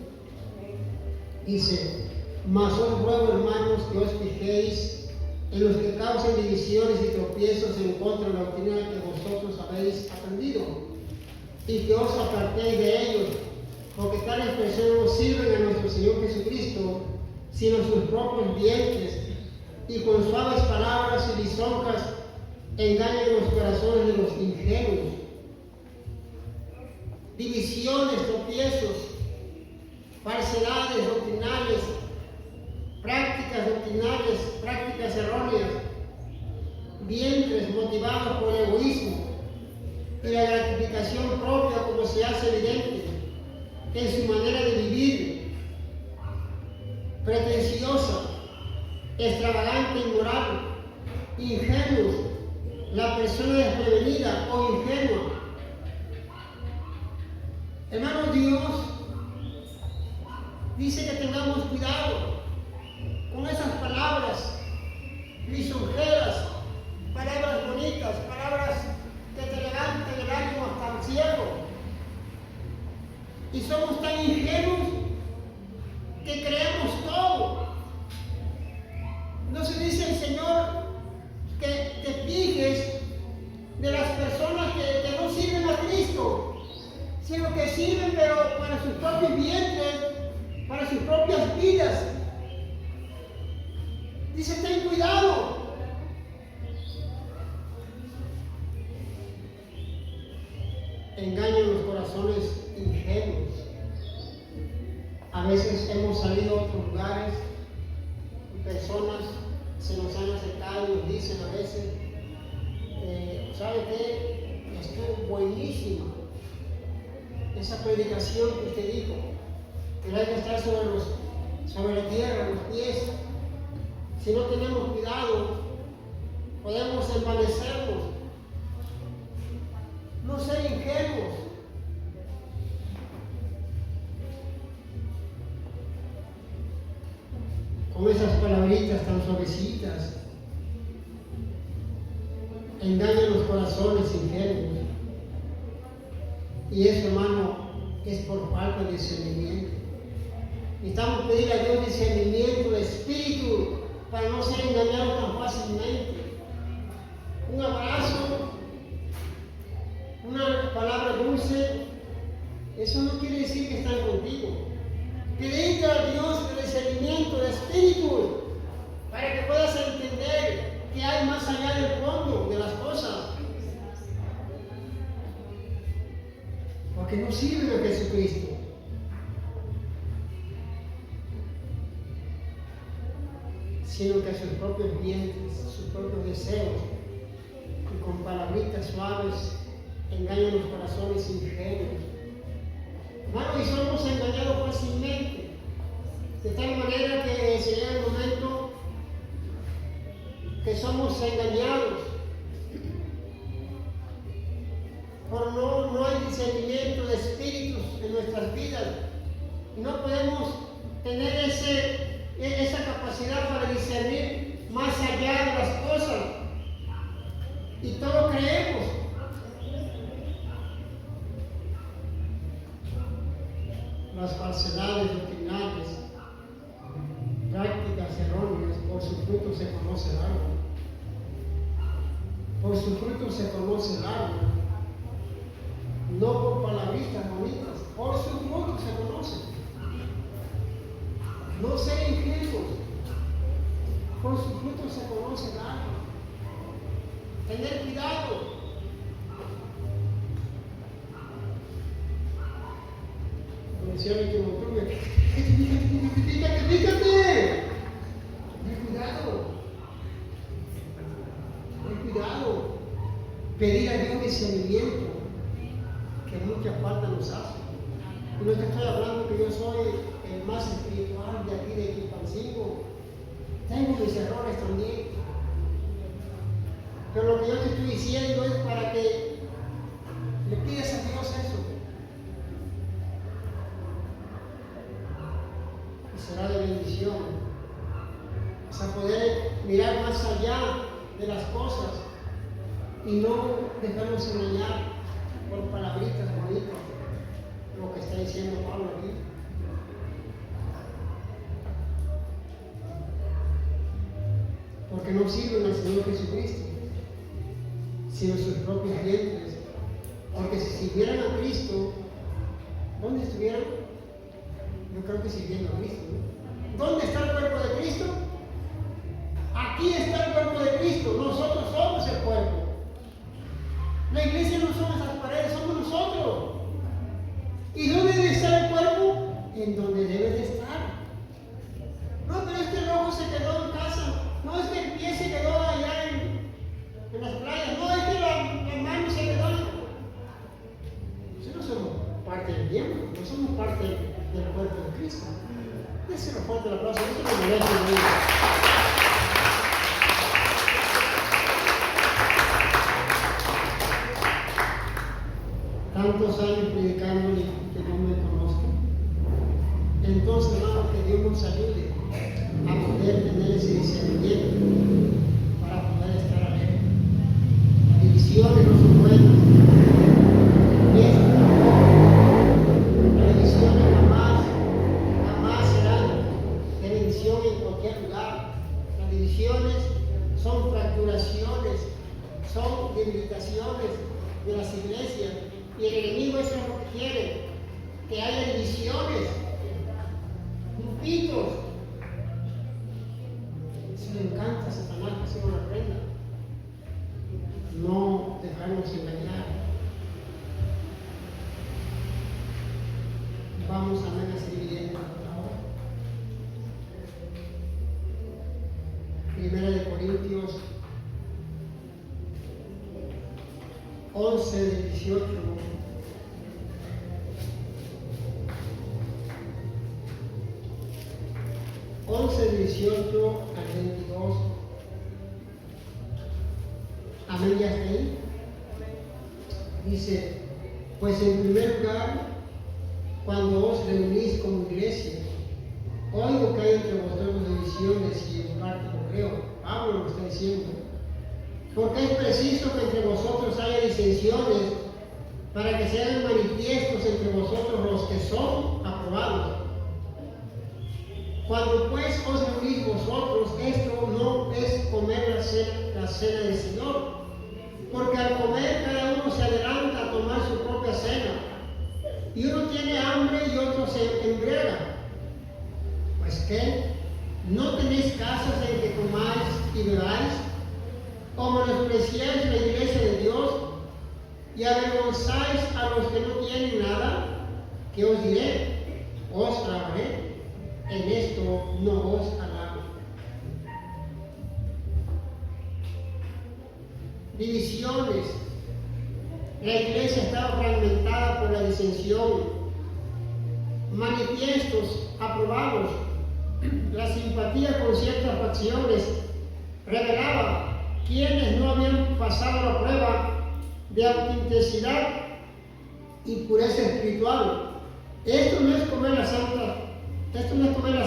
Dice, mas os ruego, hermanos, que os fijéis en los que causen divisiones y tropiezos en contra de la doctrina que vosotros habéis aprendido, y que os apartéis de ellos, porque tales personas no sirven a nuestro Señor Jesucristo, sino sus propios dientes, y con suaves palabras y lisonjas engañan los corazones de los ingenuos. Divisiones, tropiezos, falsedades doctrinales, prácticas erróneas, vientres motivados por el egoísmo y la gratificación propia, como se hace evidente en su manera de vivir, pretenciosa, extravagante, inmoral, ingenuos, la persona desprevenida o ingenua. Hermanos, Dios dice que tengamos cuidado con esas palabras lisonjeras, palabras bonitas, palabras que te levantan el ánimo hasta el cielo. Y somos tan ingenuos que creemos todo. No se dice el Señor que te fijes de las personas que no sirven a Cristo, sino que sirven pero para sus propios vientres, para sus propias vidas. Dice, ten cuidado. Engañan los corazones ingenuos. A veces hemos salido a otros lugares y personas se nos han acercado y nos dicen a veces, ¿sabe qué? Estuvo buenísima esa predicación que usted dijo, que hay que estar sobre la tierra, los pies. Si no tenemos cuidado, podemos envanecernos. No ser ingenuos. Con esas palabritas tan suavecitas, engañan los corazones ingenuos. Y eso, hermano, es por falta de discernimiento. Necesitamos pedir a Dios discernimiento de espíritu para no ser engañados tan fácilmente. Un abrazo, una palabra dulce, eso no quiere decir que están contigo. Pedirle a Dios el discernimiento de espíritu para que puedas entender que hay más allá del fondo de las cosas. Porque no sirve a Jesucristo. Sino que sus propios vientres, sus propios deseos, y con palabritas suaves engañan los corazones ingenuos. Hermano, y somos engañados fácilmente, de tal manera que se llega el momento que somos engañados. Por no hay discernimiento de espíritus en nuestras vidas. No podemos tener esa capacidad para discernir más allá de las cosas. Y todo creemos. Las falsedades doctrinales, prácticas erróneas, por sus frutos se conoce el árbol. Por sus frutos se conoce el árbol. No por palabritas bonitas, por sus frutos se conoce. No ser ingenuos, por sus frutos se conoce el árbol. Tener cuidado. Decía mi tío, fíjate. Ten cuidado. Pedir a Dios discernimiento, que mucha falta nos hace. Y no te estoy hablando que yo soy el más espiritual de aquí de Quilpancingo. Tengo mis errores también. Pero lo que yo te estoy diciendo es para que le pidas a Dios eso. Y será de bendición. O sea, poder mirar más allá de las cosas y no dejarnos engañar por palabritas bonitas, lo que está diciendo Pablo aquí. Porque no no sirven al Señor Jesucristo, sino sus propios vientres. Porque si sirvieran a Cristo, ¿dónde estuvieran? Yo creo que sirviendo a Cristo, ¿no? ¿Dónde está el cuerpo de Cristo? Aquí está el cuerpo de Cristo. Nosotros somos el cuerpo. La iglesia no son esas paredes, somos nosotros. ¿Y dónde debe estar el cuerpo? En donde debe de estar. No, pero es que el ojo se quedó en casa. No, es que el pie se quedó allá en las playas. No, es que la mano se quedó. Nosotros somos parte del miembro, no somos parte del cuerpo de Cristo. Déselo fuerte el aplauso, eso lo merece el mundo. Tantos años predicando y que no me conozcan. Entonces, hermano, que Dios nos ayude a poder tener ese discernimiento para poder estar alerta. Las divisiones no son buenas. Las divisiones jamás serán de bendición en cualquier lugar. Las divisiones son fracturaciones, son debilitaciones de las iglesias. Y el enemigo eso es lo que quiere, que haya divisiones, grupitos. Eso le encanta a Satanás que se lo aprenda. No dejarnos engañar. Vamos a ser evidentes por favor. Primera de Corintios 11 del 18. 11, 18 al 22. Amén, ya está ahí. Dice, pues en primer lugar, cuando os reunís como iglesia, oigo que hay entre vosotros divisiones y en parte lo creo. Pablo lo está diciendo. Porque es preciso que entre vosotros haya disensiones para que se hagan manifiestos entre vosotros los que son aprobados. Cuando pues os reunís vosotros, esto no es comer la cena del Señor, porque al comer cada uno se adelanta a tomar su propia cena, y uno tiene hambre y otro se embriaga. Pues ¿qué? ¿No tenéis casas en que comáis y bebáis? ¿O menospreciáis la iglesia de Dios y avergonzáis a los que no tienen nada? ¿Qué os diré? Os alabaré. En esto no os alabo. Divisiones. La iglesia estaba fragmentada por la disensión. Manifiestos aprobados. La simpatía con ciertas facciones revelaba quienes no habían pasado la prueba de autenticidad y pureza espiritual. Esto no es comer la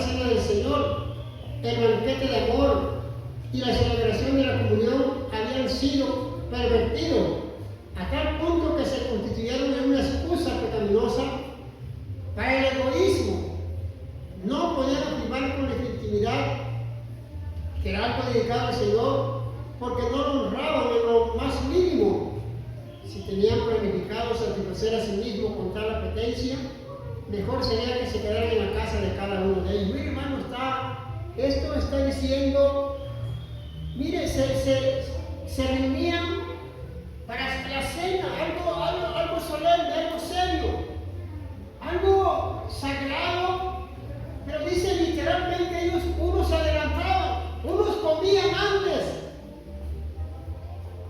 cena del Señor. El banquete de amor y la celebración de la comunión habían sido pervertidos a tal punto que se constituyeron en una excusa pecaminosa para el egoísmo. No podían afirmar con legitimidad que era algo dedicado al Señor, porque no lo honraban en lo más mínimo. Si tenían planificado satisfacer a sí mismos con tal apetencia, mejor sería que se quedaran en la casa de cada uno de ellos. Mire, hermano, esto está diciendo, mire, se reunían para la cena, algo solemne, algo serio, algo sagrado, pero dice literalmente ellos, unos se adelantaban, unos comían antes,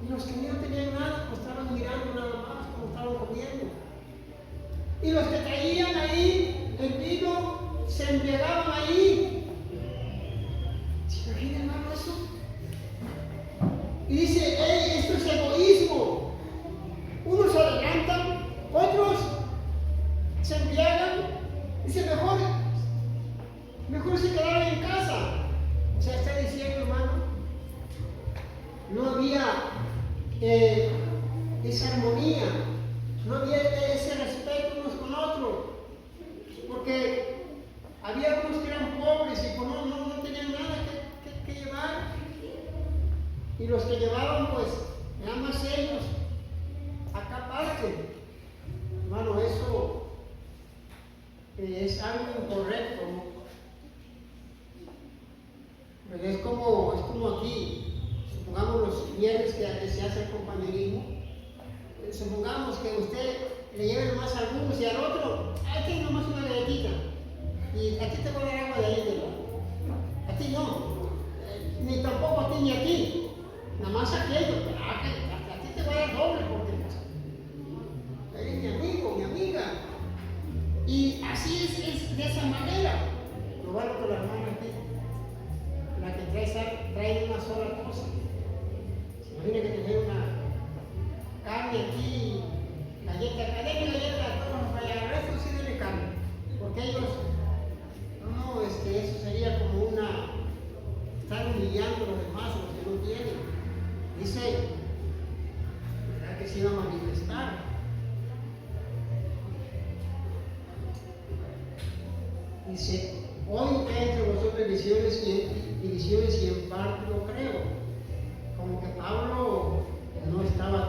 y los que no tenían nada, pues estaban mirando nada más como estaban comiendo. Y los que traían ahí el vino se embriagaban ahí. ¿Se imagina, hermano, eso? Y dice, esto es egoísmo. Unos se adelantan, otros se embriagan. Dice, mejor se quedaron en casa. O sea, está diciendo, hermano, no había esa armonía, no había ese respeto unos con otros, porque había unos que eran pobres y no tenían nada que llevar. Y los que llevaban, pues, nada más ellos, acá aparte. Hermano, eso es algo incorrecto, ¿no? Pero es como aquí, supongamos los viernes que se hace el compañerismo, supongamos que usted le lleve nomás a algunos y al otro, aquí nomás una galletita, y a ti te voy a dar agua de ahí, ¿verdad? A ti no, ni tampoco a ti ni a ti, nada más a aquello, a ti te voy a dar doble porque eres mi amigo, mi amiga. Y así es de esa manera. Lo vale con la hermana aquí, la que trae una sola cosa. Se imagina que te una carne aquí, galleta, todos para allá, el resto sí debe carne. Porque ellos, no, eso sería como estar humillando a los demás, los que no tienen. Dice, ¿verdad que se iba a manifestar? Dice, hoy hay entre vosotros divisiones y en parte lo creo. Como que Pablo no estaba,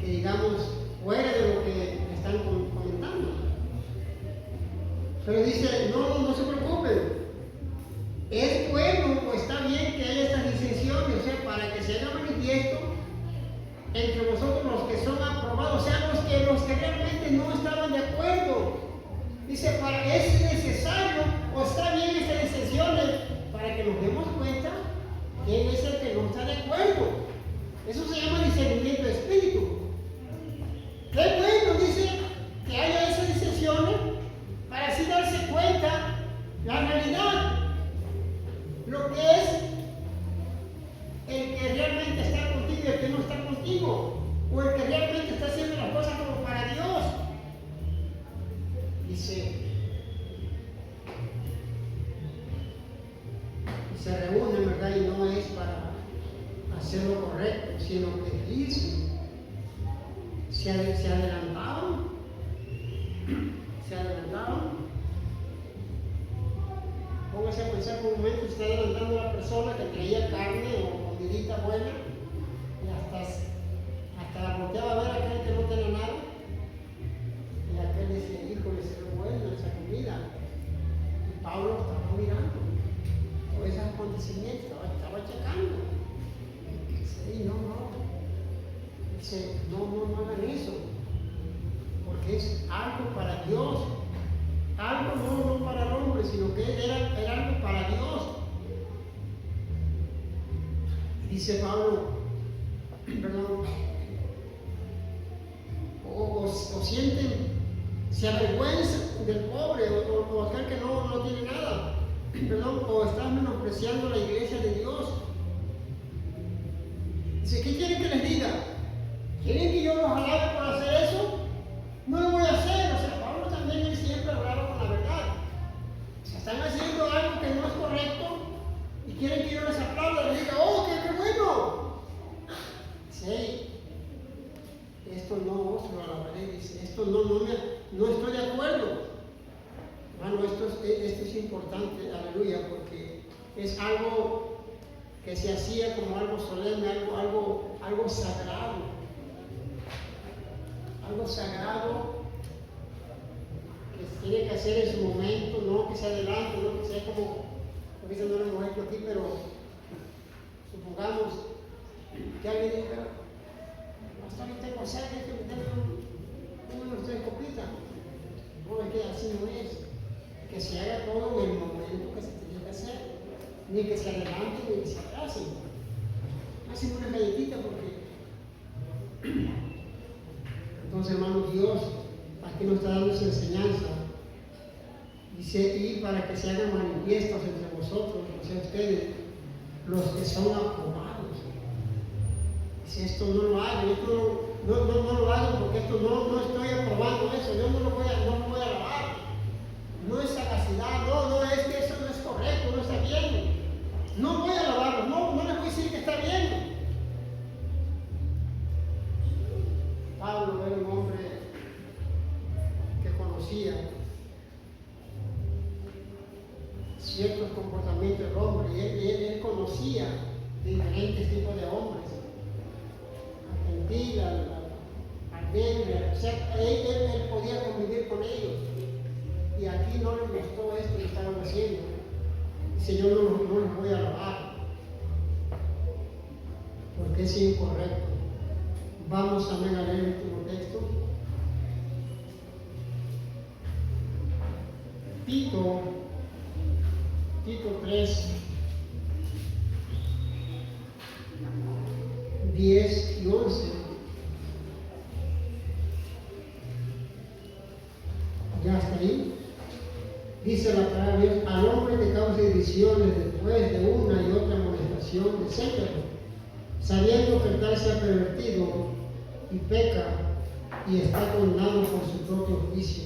que digamos, fuera de lo que están comentando. Pero dice, no se preocupen. Es bueno o está bien que haya estas disensiones, o sea, para que se haga manifiesto entre vosotros los que son aprobados, o sea, los que realmente no estaban de acuerdo. Dice, es necesario o está bien estas disensiones para que nos demos cuenta quién es el que no está de acuerdo. Eso se llama discernimiento de espíritu. Qué bueno, dice, que haya esas disensiones para así darse cuenta la realidad, lo que es el que realmente está contigo y el que no está contigo, o el que realmente está haciendo las cosas como para Dios. Dice, y se reúnen, ¿verdad? Y no es para hacer lo correcto, sino que dice, se adelantaban. Póngase a pensar por un momento, se está adelantando a la persona que traía carne o comidita buena y hasta la volteaba a ver a aquel que no tenía nada. Y aquel decía, híjole, se ve buena esa comida. Y Pablo estaba mirando todos esos acontecimientos, estaba checando. Dice, no. Dice, no hagan eso. Porque es algo para Dios. Algo no para el hombre, sino que era algo para Dios. Dice Pablo, perdón, o sienten, se avergüenzan del pobre o aquel que no tiene nada, perdón, o están menospreciando la iglesia de Dios. Dice, ¿qué quieren que les diga? ¿Quieren que yo los alabe por hacer eso? No lo voy a hacer. O sea, Pablo también él siempre hablaba con la verdad. O sea, están haciendo algo que no es correcto y quieren que yo les aplaude y les diga, ¡oh, qué bueno! Sí, esto no os lo alabaré, dice, esto no estoy de acuerdo. Hermano, esto es importante, aleluya, porque es algo que se hacía como algo solemne, algo sagrado. Algo sagrado que se tiene que hacer en su momento, no que sea adelante, no que sea como, porque eso no lo hemos hecho aquí, pero supongamos que alguien diga, pastor, yo tengo sed, hay que meterle unas 3 copitas. No, es que así no es. Que se haga todo en el momento que se tiene que hacer, ni que se adelante ni que se atrase. Hacen una galletita porque entonces, hermanos, Dios aquí nos está dando esa enseñanza. Dice, y para que se hagan manifiestos entre vosotros, o sea, ustedes, los que son aprobados. Dice, esto no lo hagan, esto no lo hagan porque esto no estoy aprobando eso, yo no lo voy a alabar. No es sagacidad, no es que eso no es correcto, no está bien. No voy a alabarlo, no les voy a decir que está bien. Pablo era un hombre que conocía ciertos comportamientos del hombre y él conocía diferentes tipos de hombres, al gentil, al negro, o sea, él podía convivir con ellos. Y aquí no les gustó esto que estaban haciendo. Dice, yo no los voy a lavar, porque es incorrecto. Vamos a leer el último texto. Tito 3, 10 y 11. Ya está ahí. Dice la palabra de Dios: al hombre que cause divisiones después de una y otra amonestación, etc., sabiendo que el tal se ha pervertido y peca y está condenado por su propio juicio.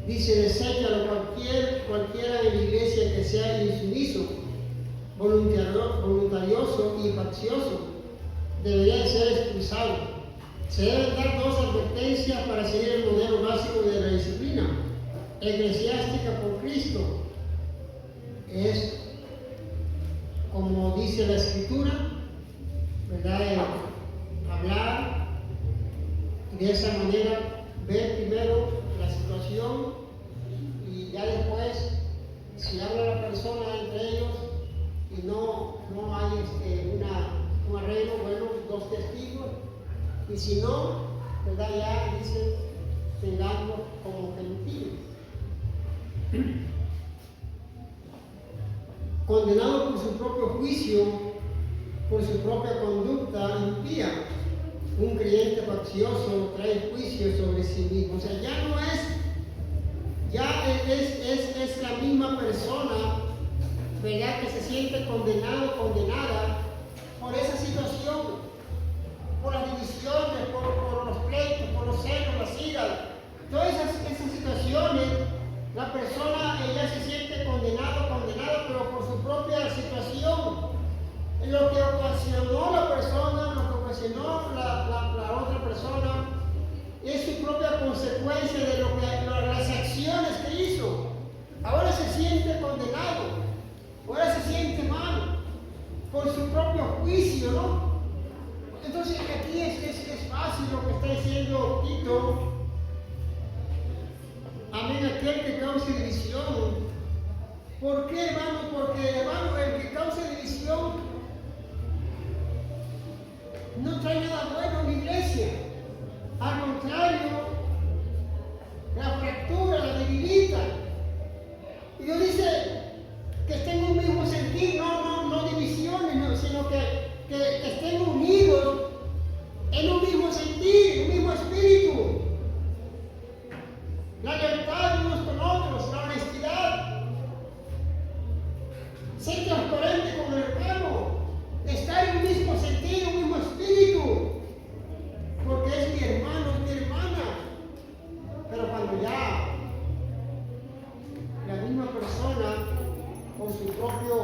Dice: deséchalo cualquiera de la iglesia que sea insumiso, voluntarioso y faccioso, debería ser expulsado. Se deben dar 2 advertencias para seguir el modelo básico de la disciplina eclesiástica por Cristo. Es, como dice la Escritura, ¿verdad? Hablar y de esa manera ver primero la situación y ya después, si habla la persona entre ellos y no hay un arreglo, bueno, 2 testigos, y si no, ¿verdad? Ya dice, tengamos como gentiles. Condenado por su propio juicio, por su propia conducta impía. Un creyente faccioso trae juicio sobre sí mismo. O sea, es la misma persona, ¿verdad?, que se siente condenado, condenada por esa situación, por las divisiones, por los pleitos, por los celos, las iras. Todas esas situaciones, la persona ya se siente condenada, pero por su propia situación. Lo que ocasionó la persona, lo que ocasionó la otra persona, es su propia consecuencia de las acciones que hizo. Ahora se siente condenado, ahora se siente mal por su propio juicio, ¿no? Entonces aquí es fácil lo que está diciendo Tito. Amén, aquel que cause división. ¿Por qué, hermano? Porque, hermano, el que cause división no trae nada bueno en la iglesia. Al contrario, la fractura, la debilita. Y Dios dice que estén en un mismo sentir, no divisiones, sino que estén unidos en un mismo sentir, un mismo espíritu. La lealtad unos con otros, la honestidad, ser transparente con el hermano, estar en un mismo sentir, un mismo espíritu, porque es mi hermano, es mi hermana. Pero cuando ya la misma persona, con su propia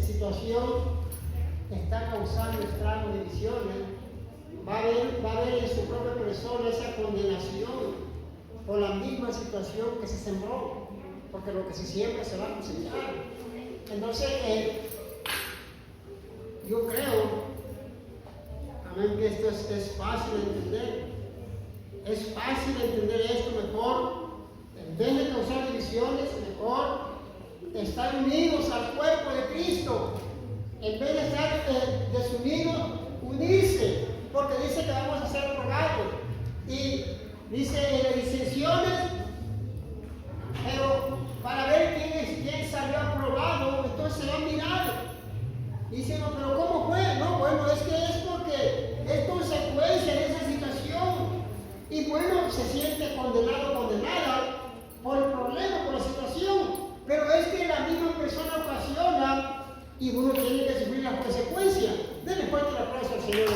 situación, está causando estragos, divisiones, va a haber en su propia persona esa condenación por la misma situación que se sembró, porque lo que se siembra se va a cosechar. Entonces, yo creo, amén, que esto es fácil de entender. Es fácil entender esto mejor. En vez de causar divisiones, mejor estar unidos al cuerpo de Cristo. En vez de estar desunidos, unirse, porque dice que vamos a ser rogados. Y dice en las disensiones, pero para ver quién salió aprobado, entonces se va a mirar. Dice, no, pero ¿cómo fue? No, bueno, es que es porque es consecuencia de esa situación. Y bueno, se siente condenado, condenada por el problema, por la situación. Pero es que la misma persona ocasiona y uno tiene que sufrir las consecuencias. Denle fuerte el aplauso al Señor.